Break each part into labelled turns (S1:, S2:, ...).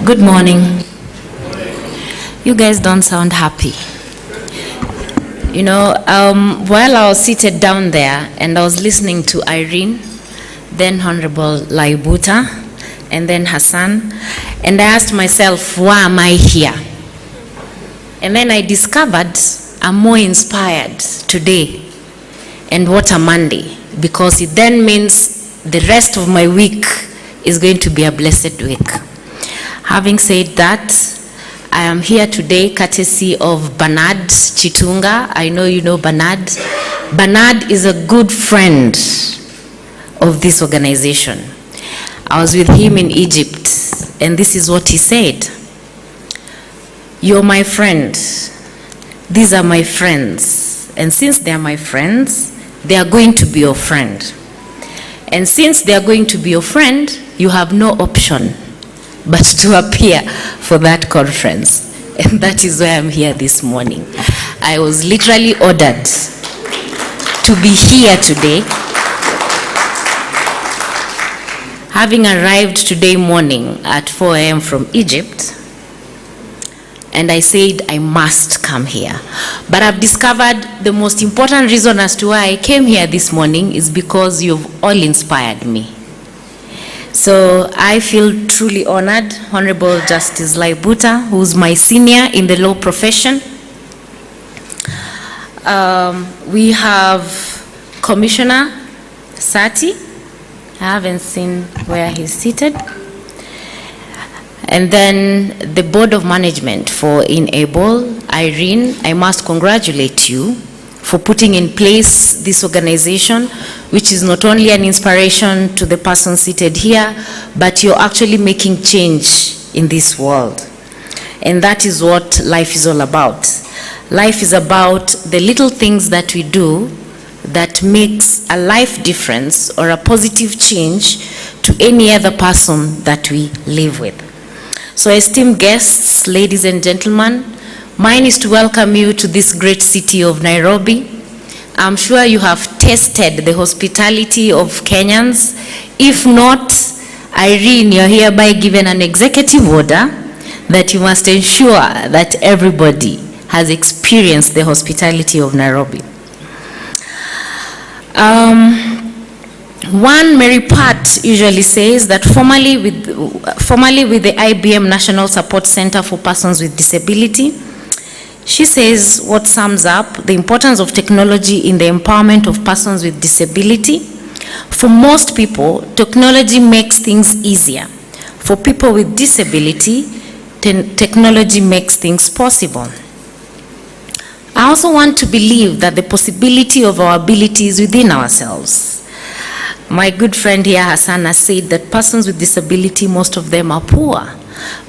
S1: Good morning. You guys don't sound happy. You know, while I was seated down there and I was listening to Irene, then Honorable Laibuta, and then Hassan, and I asked myself, why am I here? And then I discovered I'm more inspired today. And what a Monday, because it then means the rest of my week is going to be a blessed week. Having said that, I am here today courtesy of Bernard Chitunga. I know you know Bernard. Bernard is a good friend of this organization. I was with him in Egypt, and this is what he said. You're my friend. These are my friends. And since they are my friends, they are going to be your friend. And since they are going to be your friend, you have no option but to appear for that conference. And that is why I'm here this morning. I was literally ordered to be here today. Having arrived today morning at 4 a.m. from Egypt, and I said I must come here. But I've discovered the most important reason as to why I came here this morning is because you've all inspired me. So I feel truly honored. Honorable Justice Laibuta, who's my senior in the law profession. We have Commissioner Sati. I haven't seen where he's seated. And then the Board of Management for Enable. Irene, I must congratulate you for putting in place this organization, which is not only an inspiration to the person seated here, but you're actually making change in this world. And that is what life is all about. Life is about the little things that we do that makes a life difference or a positive change to any other person that we live with. So esteemed guests, ladies and gentlemen, mine is to welcome you to this great city of Nairobi. I'm sure you have tasted the hospitality of Kenyans. If not, Irene, you're hereby given an executive order that you must ensure that everybody has experienced the hospitality of Nairobi. One Mary Pat usually says that formerly with the IBM National Support Center for Persons with Disability, she says what sums up the importance of technology in the empowerment of persons with disability. For most people, technology makes things easier. For people with disability, technology makes things possible. I also want to believe that the possibility of our ability is within ourselves. My good friend here, Hassan, has said that persons with disability, most of them are poor.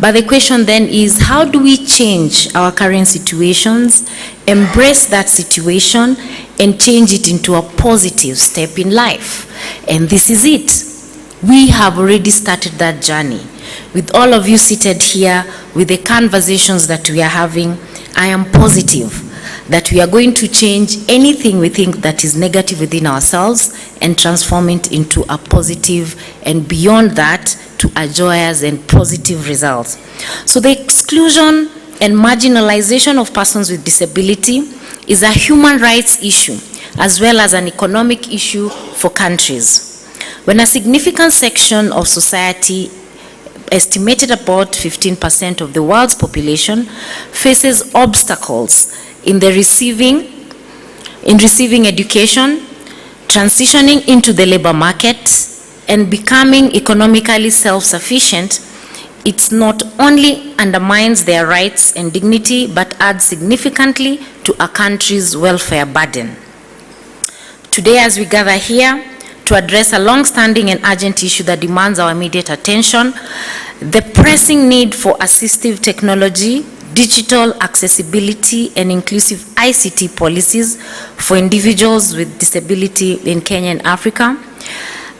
S1: But the question then is, how do we change our current situations, embrace that situation, and change it into a positive step in life? And this is it. We have already started that journey. With all of you seated here, with the conversations that we are having, I am positive that we are going to change anything we think that is negative within ourselves and transform it into a positive, and beyond that, to a joyous and positive results. So the exclusion and marginalization of persons with disability is a human rights issue as well as an economic issue for countries. When a significant section of society, estimated about 15% of the world's population, faces obstacles in receiving education, transitioning into the labor market, and becoming economically self-sufficient, it not only undermines their rights and dignity, but adds significantly to a country's welfare burden. Today, as we gather here to address a long-standing and urgent issue that demands our immediate attention, the pressing need for assistive technology, digital accessibility, and inclusive ICT policies for individuals with disability in Kenya and Africa.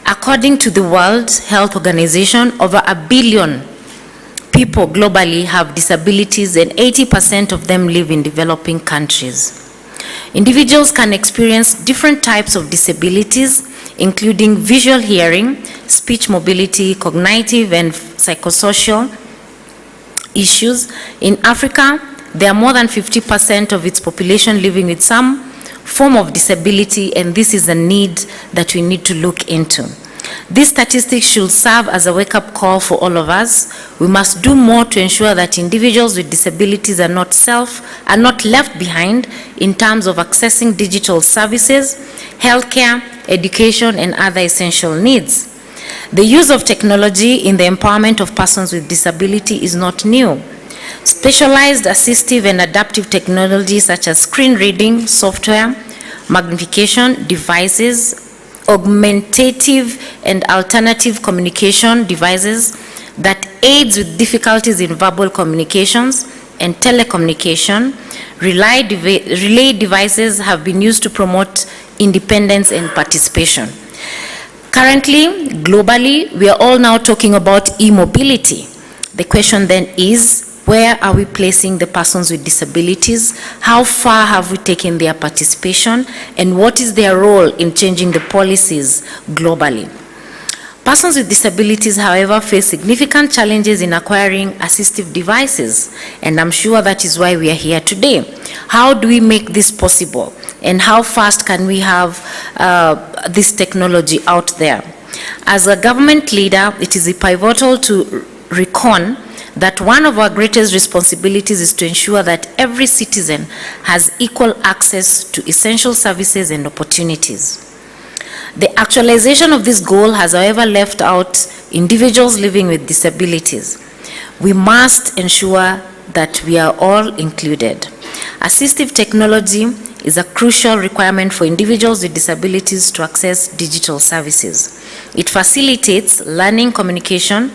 S1: According to the World Health Organization, over 1 billion people globally have disabilities, and 80% of them live in developing countries. Individuals can experience different types of disabilities, including visual hearing, speech mobility, cognitive and psychosocial, issues. In Africa, there are more than 50% of its population living with some form of disability, and this is a need that we need to look into. These statistics should serve as a wake-up call for all of us. We must do more to ensure that individuals with disabilities are not left behind in terms of accessing digital services, healthcare, education, and other essential needs. The use of technology in the empowerment of persons with disability is not new. Specialized assistive and adaptive technologies such as screen reading, software, magnification devices, augmentative and alternative communication devices that aids with difficulties in verbal communications and telecommunication, relay devices have been used to promote independence and participation. Currently, globally, we are all now talking about e-mobility. The question then is, where are we placing the persons with disabilities? How far have we taken their participation? And what is their role in changing the policies globally? Persons with disabilities, however, face significant challenges in acquiring assistive devices, and I'm sure that is why we are here today. How do we make this possible? And how fast can we have this technology out there? As a government leader, it is pivotal to reckon that one of our greatest responsibilities is to ensure that every citizen has equal access to essential services and opportunities. The actualization of this goal has, however, left out individuals living with disabilities. We must ensure that we are all included. Assistive technology is a crucial requirement for individuals with disabilities to access digital services. It facilitates learning, communication,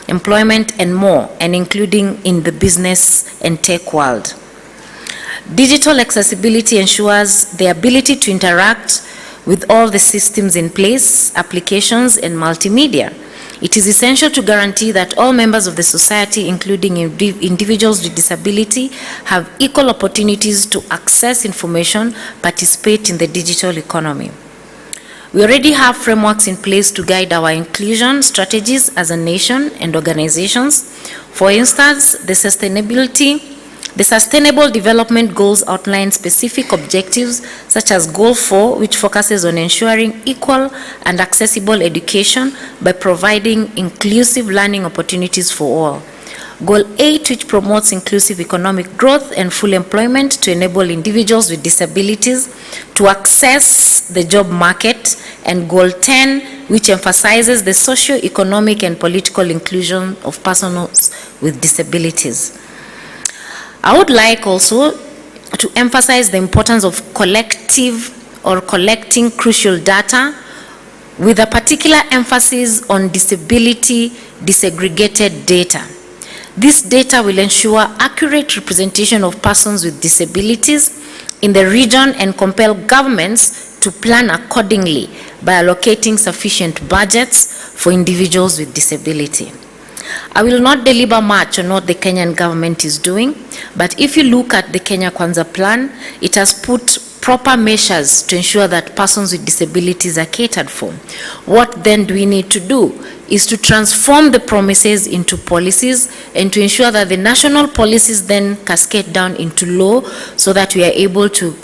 S1: employment, and more, and including in the business and tech world. Digital accessibility ensures the ability to interact with all the systems in place, applications, and multimedia. It is essential to guarantee that all members of the society, including individuals with disability, have equal opportunities to access information, participate in the digital economy. We already have frameworks in place to guide our inclusion strategies as a nation and organizations. For instance, the Sustainable Development Goals outline specific objectives such as Goal 4, which focuses on ensuring equal and accessible education by providing inclusive learning opportunities for all. Goal 8, which promotes inclusive economic growth and full employment to enable individuals with disabilities to access the job market, and Goal 10, which emphasizes the socio-economic and political inclusion of persons with disabilities. I would like also to emphasize the importance of collecting crucial data with a particular emphasis on disability disaggregated data. This data will ensure accurate representation of persons with disabilities in the region and compel governments to plan accordingly by allocating sufficient budgets for individuals with disability. I will not deliver much on what the Kenyan government is doing, but if you look at the Kenya Kwanza plan, it has put proper measures to ensure that persons with disabilities are catered for. What then do we need to do? Is to transform the promises into policies and to ensure that the national policies then cascade down into law so that we are able to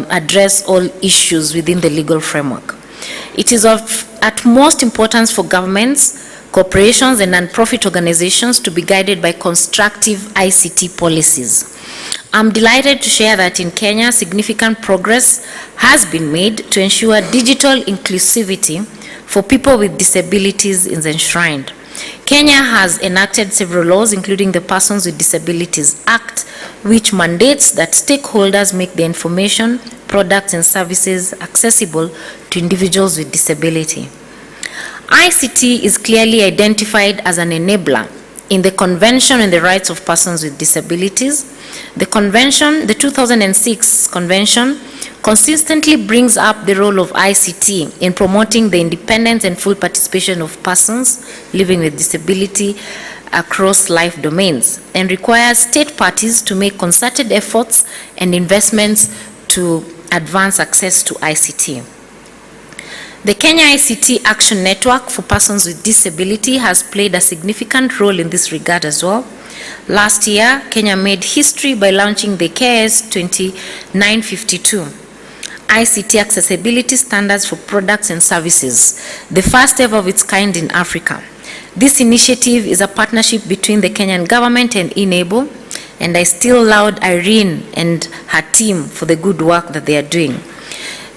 S1: address all issues within the legal framework. It is of utmost importance for governments, corporations, and non-profit organizations to be guided by constructive ICT policies. I'm delighted to share that in Kenya, significant progress has been made to ensure digital inclusivity for people with disabilities is enshrined. Kenya has enacted several laws, including the Persons with Disabilities Act, which mandates that stakeholders make the information, products, and services accessible to individuals with disability. ICT is clearly identified as an enabler in the Convention on the Rights of Persons with Disabilities. The convention, the 2006 convention, consistently brings up the role of ICT in promoting the independence and full participation of persons living with disability across life domains, and requires state parties to make concerted efforts and investments to advance access to ICT. The Kenya ICT Action Network for Persons with Disability has played a significant role in this regard as well. Last year, Kenya made history by launching the KS 2952, ICT Accessibility Standards for Products and Services, the first ever of its kind in Africa. This initiative is a partnership between the Kenyan government and Enable, and I still laud Irene and her team for the good work that they are doing.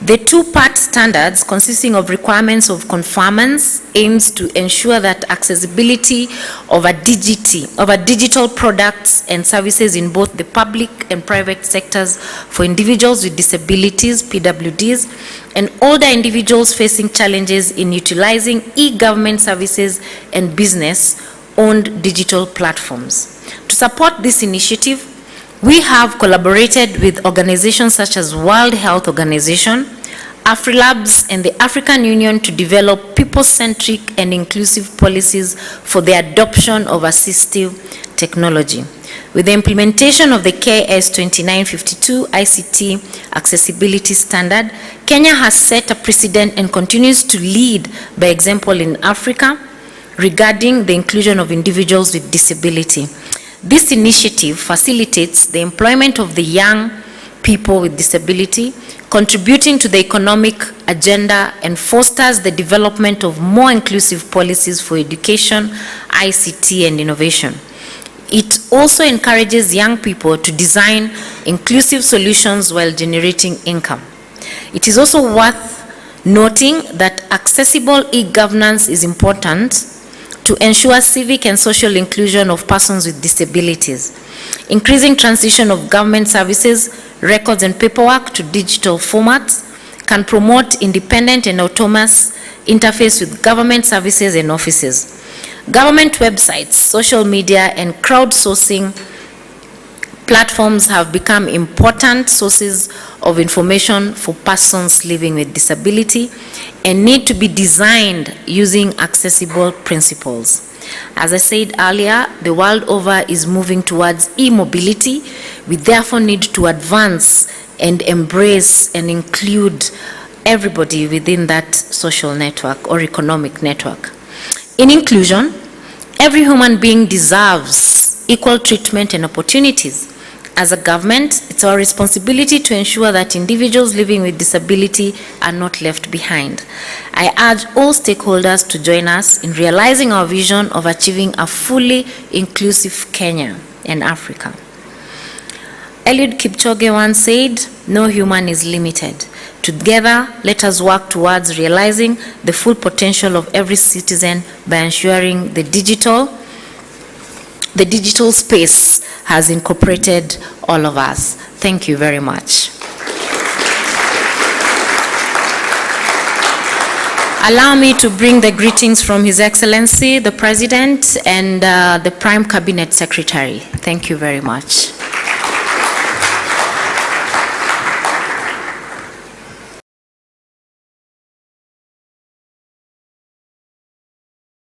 S1: The two-part standards consisting of requirements of conformance aims to ensure that accessibility of a digital products and services in both the public and private sectors for individuals with disabilities, PWDs, and older individuals facing challenges in utilizing e-government services and business-owned digital platforms. To support this initiative, we have collaborated with organizations such as World Health Organization, AfriLabs, and the African Union to develop people-centric and inclusive policies for the adoption of assistive technology. With the implementation of the KS 2952 ICT Accessibility Standard, Kenya has set a precedent and continues to lead by example in Africa regarding the inclusion of individuals with disability. This initiative facilitates the employment of the young people with disability, contributing to the economic agenda, and fosters the development of more inclusive policies for education, ICT, and innovation. It also encourages young people to design inclusive solutions while generating income. It is also worth noting that accessible e-governance is important to ensure civic and social inclusion of persons with disabilities. Increasing transition of government services, records, and paperwork to digital formats can promote independent and autonomous interface with government services and offices. Government websites, social media, and crowdsourcing platforms have become important sources of information for persons living with disability and need to be designed using accessible principles. As I said earlier, the world over is moving towards e-mobility. We therefore need to advance and embrace and include everybody within that social network or economic network. In inclusion, every human being deserves equal treatment and opportunities. As a government, it's our responsibility to ensure that individuals living with disability are not left behind. I urge all stakeholders to join us in realizing our vision of achieving a fully inclusive Kenya and Africa. Eliud Kipchoge once said, "No human is limited. Together, let us work towards realizing the full potential of every citizen by ensuring the digital space has incorporated all of us." Thank you very much. Allow me to bring the greetings from His Excellency, the President, and the Prime Cabinet Secretary. Thank you very much.